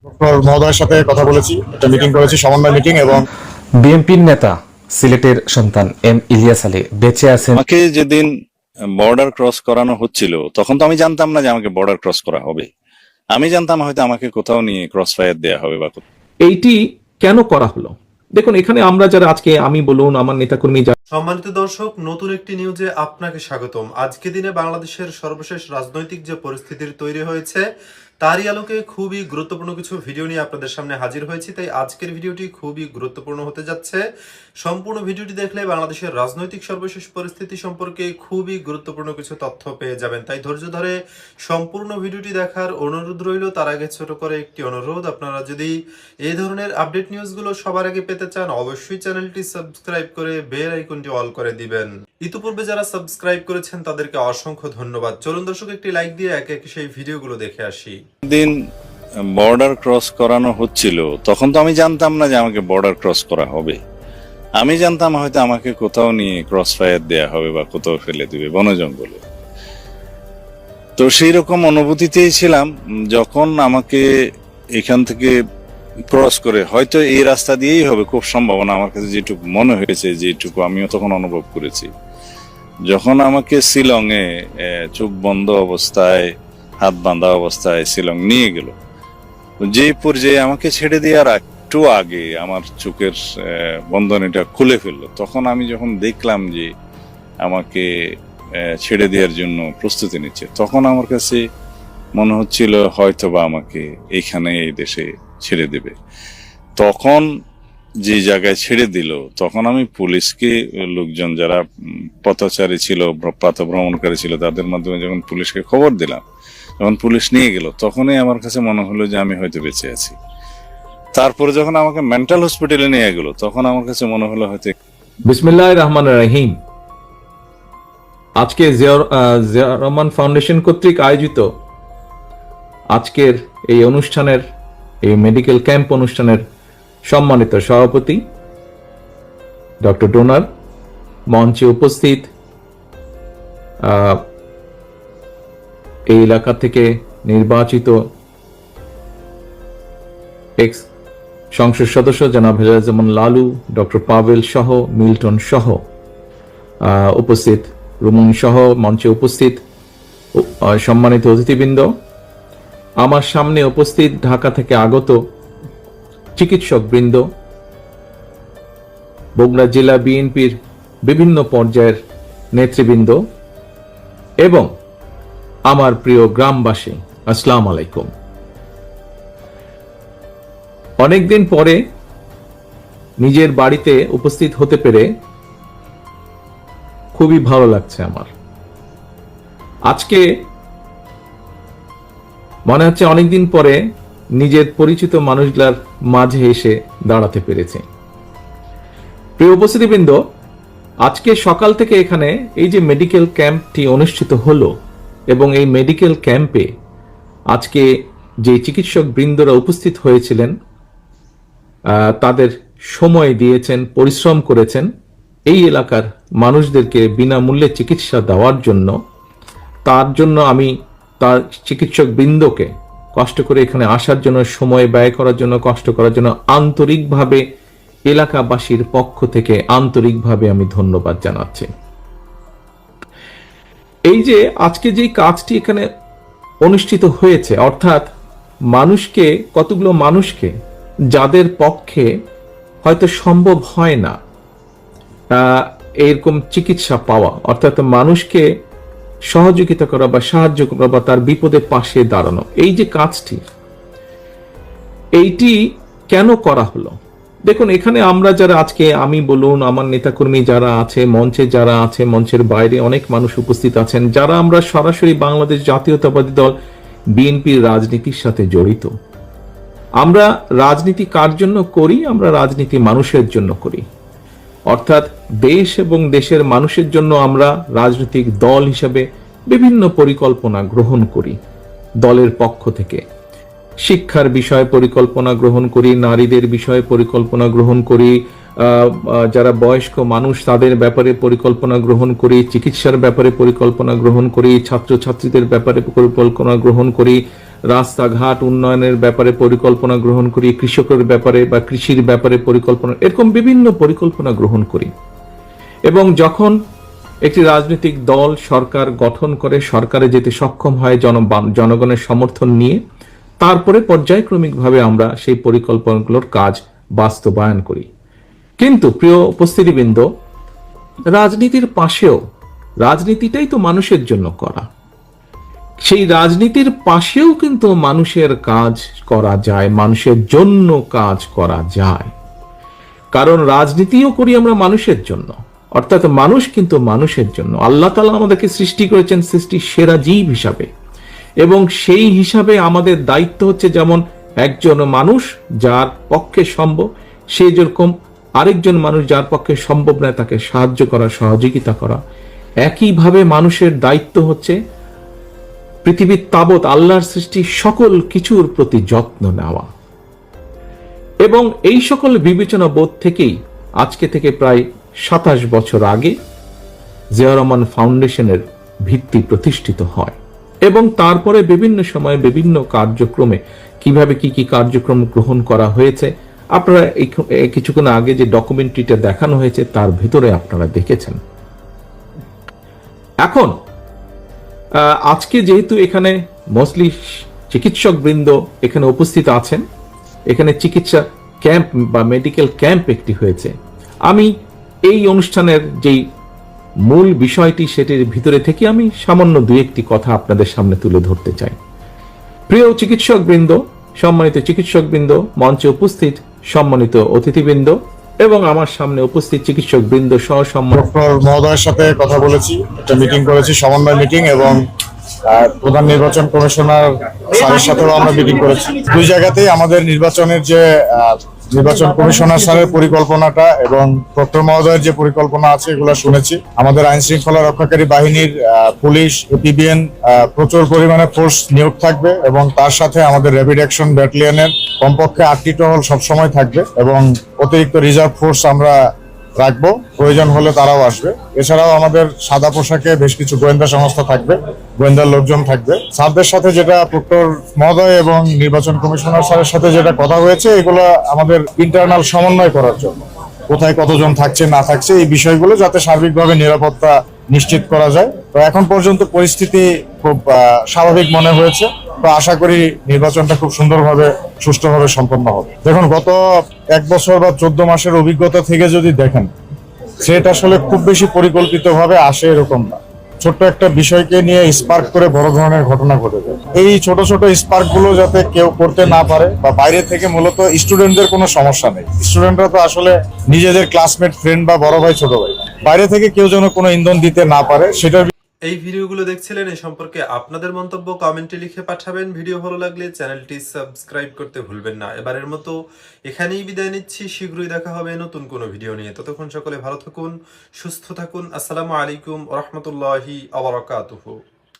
Doctor মহোদয়ের সাথে কথা বলেছি, একটা মিটিং করেছি, সমন্বয় মিটিং। এবং বিএনপির নেতা সিলেটের সন্তান এম ইলিয়াস আলী বেঁচে আছেন। আমাকে যেদিন বর্ডার ক্রস করানো হচ্ছিল তখন তো আমি জানতাম না যে আমাকে বর্ডার ক্রস করা হবে। আমি জানতাম হয়তো আমাকে কোথাও নিয়ে ক্রস ফায়ার দেওয়া হবে বা এইটি কেন করা হলো? দেখুন, এখানে আমরা যারা আজকে, আমি বলুন, আমার নেতাকর্মী যারা, সম্মানিত দর্শক, নতুন একটি নিউজে আপনাকে স্বাগতম। আজকে দিনে বাংলাদেশের সর্বশেষ রাজনৈতিক যে পরিস্থিতির তৈরি হয়েছে তারই আলোকে খুবই গুরুত্বপূর্ণ কিছু ভিডিও নিয়ে আপনাদের সামনে হাজির হয়েছি। তাই আজকের ভিডিওটি খুবই গুরুত্বপূর্ণ হতে যাচ্ছে। সম্পূর্ণ ভিডিওটি দেখলে বাংলাদেশের রাজনৈতিক সর্বশেষ পরিস্থিতি সম্পর্কে খুবই গুরুত্বপূর্ণ কিছু তথ্য পেয়ে যাবেন। তাই ধৈর্য ধরে সম্পূর্ণ ভিডিওটি দেখার অনুরোধ রইল। তার আগে ছোট করে একটি অনুরোধ, আপনারা যদি এই ধরনের আপডেট নিউজগুলো সবার আগে পেতে চান অবশ্যই চ্যানেলটি সাবস্ক্রাইব করে বেল আইকনটি অল করে দিবেন। ইতিপূর্বে যারা সাবস্ক্রাইব করেছেন তাদেরকে অসংখ্য ধন্যবাদ। চলুন দর্শক, একটি লাইক দিয়ে একে একে সেই ভিডিওগুলো দেখে আসি। দিন বর্ডার ক্রস করানো হচ্ছিল তখন তো আমি জানতাম না যে আমাকে বর্ডার ক্রস করা হবে। আমি জানতাম হয়তো আমাকে কোথাও নিয়ে ক্রস ফায়ার দেওয়া হবে বা কোথাও ফেলে দিবে বন জঙ্গলে। তো সেই রকম অনুভূতিতেই ছিলাম যখন আমাকে এখান থেকে ক্রস করে হয়তো এই রাস্তা দিয়েই হবে খুব সম্ভাবনা, আমার কাছে যেটুকু মনে হয়েছে, যেটুকু আমিও তখন অনুভব করেছি। যখন আমাকে শিলং এ চোখ বন্ধ অবস্থায়, হাত বাঁধা অবস্থায় শিলং নিয়ে গেল, যে পর্যায়ে আমাকে ছেড়ে দেওয়ার একটু আগে আমার চোখের বন্ধনীটা খুলে ফেললো, তখন আমি যখন দেখলাম যে আমাকে ছেড়ে দেওয়ার জন্য প্রস্তুতি নিচ্ছে, তখন আমার কাছে মনে হচ্ছিল হয়তো বা আমাকে এইখানে এই দেশে ছেড়ে দেবে। তখন যে জায়গায় ছেড়ে দিল, তখন আমি পুলিশকে, লোকজন যারা পথচারী ছিল, পথ ভ্রমণকারী ছিল, তাদের মাধ্যমে যখন পুলিশকে খবর দিলাম, যখন পুলিশ নিয়ে গেল, তখনই আমার কাছে মনে হলো যে আমি হয়তো বেঁচে আছি। তারপরে যখন আমাকে মেন্টাল হসপিটালে নিয়ে গেল, তখন আমার কাছে মনে হলো হয়তো। বিসমিল্লাহির রহমানির রহিম। আজকে জিয়াউর রহমান ফাউন্ডেশন কর্তৃক আয়োজিত আজকের এই অনুষ্ঠানের, এই মেডিকেল ক্যাম্প অনুষ্ঠানের সম্মানিত সভাপতি ডক্টর ডোনার, মঞ্চে উপস্থিত এই এলাকা থেকে নির্বাচিত এক্স সংসদ সদস্য জনাব হেজাজমান লালু, ডক্টর পাভেল সহ, মিল্টন সহ উপস্থিত, রুমন সহ মঞ্চে উপস্থিত সম্মানিত অতিথিবৃন্দ, আমার সামনে উপস্থিত ঢাকা থেকে আগত চিকিৎসক বৃন্দ, বগুড়া জেলা বিএনপির বিভিন্ন পর্যায়ের নেতৃবৃন্দ এবং আমার প্রিয় গ্রামবাসী, আসসালামু আলাইকুম। অনেকদিন পরে নিজের বাড়িতে উপস্থিত হতে পেরে খুবই ভালো লাগছে আমার। আজকে মনে হচ্ছে অনেকদিন পরে নিজের পরিচিত মানুষগুলার মাঝে এসে দাঁড়াতে পেরেছে। প্রিয় উপস্থিতিবৃন্দ, আজকে সকাল থেকে এখানে এই যে মেডিকেল ক্যাম্পটি অনুষ্ঠিত হলো, এবং এই মেডিকেল ক্যাম্পে আজকে যে চিকিৎসক বৃন্দরা উপস্থিত হয়েছিলেন, তাদের সময় দিয়েছেন, পরিশ্রম করেছেন এই এলাকার মানুষদেরকে বিনামূল্যে চিকিৎসা দেওয়ার জন্য। তার জন্য আমি তার চিকিৎসক বৃন্দকে কষ্ট করে এখানে আসার জন্য, সময় ব্যয় করার জন্য, কষ্ট করার জন্য আন্তরিকভাবে এলাকাবাসীর পক্ষ থেকে আন্তরিকভাবে আমি ধন্যবাদ জানাচ্ছি। এই যে আজকে যে কাজটি এখানে অনুষ্ঠিত হয়েছে, অর্থাৎ মানুষকে, কতগুলো মানুষকে যাদের পক্ষে হয়তো সম্ভব হয় না এরকম চিকিৎসা পাওয়া, অর্থাৎ মানুষকে সহযোগিতা করা বা সাহায্য করা বা তার বিপদে পাশে দাঁড়ানো, এই যে কাজটি, এইটি কেন করা হলো? দেখুন, এখানে আমরা যারা আজকে, আমি বলুন, আমার নেতাকর্মী যারা আছে, মঞ্চে যারা আছে, মঞ্চের বাইরে অনেক মানুষ উপস্থিত আছেন, যারা আমরা সরাসরি বাংলাদেশ জাতীয়তাবাদী দল বিএনপির রাজনীতির সাথে জড়িত। আমরা রাজনীতি কার জন্য করি? আমরা রাজনীতি মানুষের জন্য করি, অর্থাৎ দেশ এবং দেশের মানুষের জন্য আমরা রাজনৈতিক দল হিসেবে বিভিন্ন পরিকল্পনা গ্রহণ করি। দলের পক্ষ থেকে শিক্ষার বিষয়ে পরিকল্পনা গ্রহণ করি, নারীদের বিষয়ে পরিকল্পনা গ্রহণ করি, যারা বয়স্ক মানুষ তাদের ব্যাপারে পরিকল্পনা গ্রহণ করি, চিকিৎসার ব্যাপারে পরিকল্পনা গ্রহণ করি, ছাত্রছাত্রীদের ব্যাপারে পরিকল্পনা গ্রহণ করি, রাস্তাঘাট উন্নয়নের ব্যাপারে পরিকল্পনা গ্রহণ করি, কৃষকের ব্যাপারে বা কৃষির ব্যাপারে পরিকল্পনা, এরকম বিভিন্ন পরিকল্পনা গ্রহণ করি। এবং যখন একটি রাজনৈতিক দল সরকার গঠন করে, সরকারে যেতে সক্ষম হয় জনগণের সমর্থন নিয়ে, তারপরে পর্যায়ক্রমিকভাবে আমরা সেই পরিকল্পনাগুলোর কাজ বাস্তবায়ন করি। কিন্তু প্রিয় উপস্থিতিবৃন্দ, রাজনীতির পাশেও, রাজনীতিটাই তো মানুষের জন্য করা, সেই রাজনীতির পাশেও কিন্তু মানুষের কাজ করা যায়, মানুষের জন্য কাজ করা যায়। কারণ রাজনীতিও করি আমরা মানুষের জন্য, অর্থাৎ মানুষ কিন্তু মানুষের জন্য। আল্লাহ তাআলা আমাদেরকে সৃষ্টি করেছেন সৃষ্টির সেরা জীব হিসাবে, এবং সেই হিসাবে আমাদের দায়িত্ব হচ্ছে যেমন একজন মানুষ যার পক্ষে সম্ভব, সে যেরকম আরেকজন মানুষ যার পক্ষে সম্ভব নয় তাকে সাহায্য করা, সহযোগিতা করা, একইভাবে মানুষের দায়িত্ব হচ্ছে পৃথিবীর তাবৎ আল্লাহর সৃষ্টি সকল কিছুর প্রতি যত্ন নেওয়া। এবং এই সকল বিবেচনা বোধ থেকেই আজকে থেকে প্রায় 27 বছর আগে জিয়া রহমান ফাউন্ডেশনের ভিত্তি প্রতিষ্ঠিত হয়। এবং তারপরে বিভিন্ন সময়ে বিভিন্ন কার্যক্রমে কিভাবে কি কি কার্যক্রম গ্রহণ করা হয়েছে আপনারা কিছুক্ষণ আগে যে ডকুমেন্টারিটা দেখানো হয়েছে তার ভিতরে আপনারা দেখেছেন। এখন আজকে যেহেতু এখানে মোস্টলি চিকিৎসক বৃন্দ এখানে উপস্থিত আছেন, এখানে চিকিৎসা ক্যাম্প বা মেডিকেল ক্যাম্প একটি হয়েছে, আমি এই অনুষ্ঠানের যেই মূল বিষয়টি সেটির ভিতরে থেকে আমি সামান্য দুই একটি কথা আপনাদের সামনে তুলে ধরতে চাই। প্রিয় চিকিৎসক বৃন্দ, সম্মানিত চিকিৎসক বৃন্দ, মঞ্চে উপস্থিত সম্মানিত অতিথিবৃন্দ এবং আমার সামনে উপস্থিত চিকিৎসক বৃন্দ সহ ডক্টর মহোদয়ের সাথে কথা বলেছি, একটা মিটিং করেছি, সমন্বয় মিটিং, এবং প্রধান নির্বাচন কমিশনার স্যারের সাথেও আমরা মিটিং করেছি। দুই জায়গাতেই আমাদের নির্বাচনের যে নির্বাচন কমিশনার স্যারের পরিকল্পনাটা এবং ডক্টর মহোদয়ের যে পরিকল্পনা আছে এগুলো শুনেছি। আমাদের আইন শৃঙ্খলা রক্ষাকারী বাহিনীর পুলিশ, এপিবিএন প্রচুর পরিমাণে ফোর্স নিয়োগ থাকবে, এবং তার সাথে আমাদের র্যাপিড অ্যাকশন ব্যাটালিয়নের কমপক্ষে 8টি টহল সবসময় থাকবে, এবং অতিরিক্ত রিজার্ভ ফোর্স আমরা রাখবো, প্রয়োজন হলে তারাও আসবে। এছাড়াও আমাদের সাদা পোশাকে বেশ কিছু গোয়েন্দা সংস্থা থাকবে, গোয়েন্দার লোকজন থাকবে। স্যারদের সাথে যেটা প্রক্টর মহোদয় এবং নির্বাচন কমিশনার স্যারের সাথে যেটা কথা হয়েছে, এগুলো আমাদের ইন্টারনাল সমন্বয় করার জন্য, কোথায় কতজন থাকছে না থাকছে এই বিষয়গুলো যাতে সার্বিকভাবে নিরাপত্তা নিশ্চিত করা যায়। তো এখন পর্যন্ত পরিস্থিতি খুব স্বাভাবিক মনে হয়েছে, তো আশা করি নির্বাচনটা খুব সুন্দরভাবে সুষ্ঠুভাবে সম্পন্ন হবে। দেখুন, গত 1 বছর বা 14 মাসের অভিজ্ঞতা থেকে যদি দেখেন, সেটা আসলে খুব বেশি পরিকল্পিতভাবে আসে এরকম না। ছোট্ট একটা বিষয়কে নিয়ে স্পার্ক করে বড় ধরনের ঘটনা ঘটে যায়। এই ছোট ছোট স্পার্ক গুলো যাতে কেউ করতে না পারে, বা বাইরে থেকে, মূলত স্টুডেন্টদের কোনো সমস্যা নেই, স্টুডেন্টরা তো আসলে নিজেদের ক্লাসমেট, ফ্রেন্ড বা বড় ভাই ছোট ভাই, বাইরে থেকে কেউ যেন কোনো ইন্ধন দিতে না পারে সেটা। এই ভিডিওগুলো দেখছিলেন, এই সম্পর্কে আপনাদের মন্তব্য কমেন্টে লিখে পাঠাবেন। ভিডিও ভালো লাগলে চ্যানেলটি সাবস্ক্রাইব করতে ভুলবেন না। এবারের মতো এখানেই বিদায় নিচ্ছি, শীঘ্রই দেখা হবে নতুন কোনো ভিডিও নিয়ে। ততক্ষণ সকলে ভালো থাকুন, সুস্থ থাকুন। আসসালামু আলাইকুম ওয়া রাহমাতুল্লাহি ওয়া বারাকাতুহু।